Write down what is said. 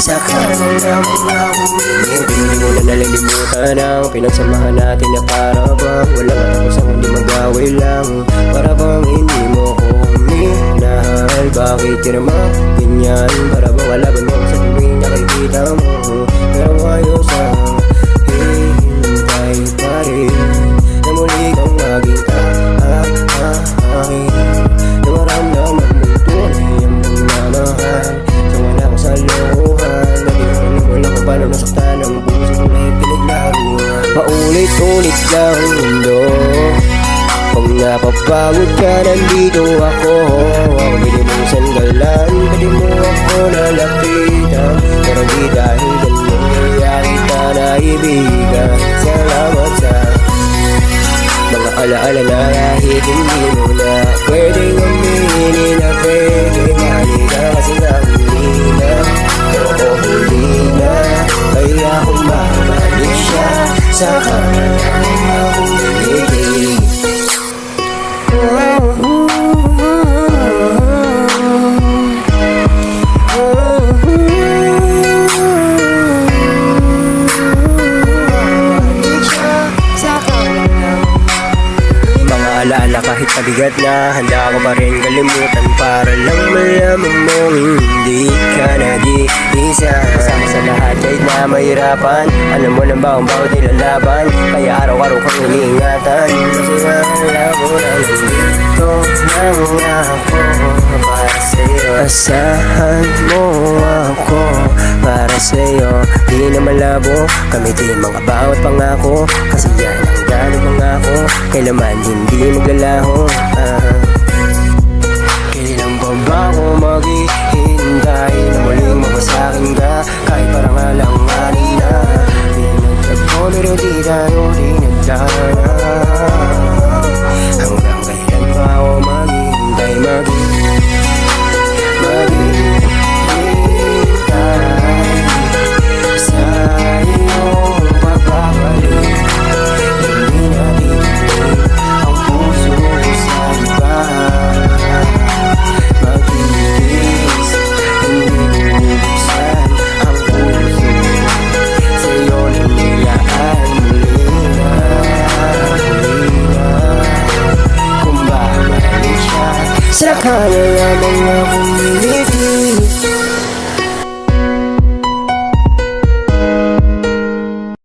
saka nalaman akong Hindi mo na nalilimutan ang pinagsamahan natin na para bang walang matapos ang hindi mag-away lang. Para bang hindi mo ko minahal. Bakit ka naman ganyan? Para bang alaban mo sa tuwing nakikita mo. Pero ayos ang hihintay pa rin na muli kang maging akin. Na maramdaman mong tunay ang pagmamahal. Sa wala ko sa loohan, nalimutan mo lang kung paano nasaktan ang puso ko na ipinaglaruan. Paulit-ulit lang mundo, pag napapagod ka nandito ako. Pwede mong sandalan, pwede mo ako nalapitan. Pero di dahil ganyan kaya kita naibigan. Salamat sa mga alaala na kahit hindi mo na pwedeng aminin na pwede mahaliga. Kasi nga huli na, oo huli na, kaya kung babalik siya sa kanyang akong ibig. Alaala kahit pabigat na, handa ko pa rin kalimutan para lang malaman mong hindi ka nag-iisa. Kasama sa lahat kahit na mahirapan, alam mo lang ba ang bawat nilalaban, kaya araw-araw kang iniingatan. Kasi nga alam mo na nandito lang ako para sa'yo. Asahan mo ako para sa'yo. Di na malabo gamitin mga bawat pangako, kasi yan ang galing mga ako, kailanman hindi maglalaho.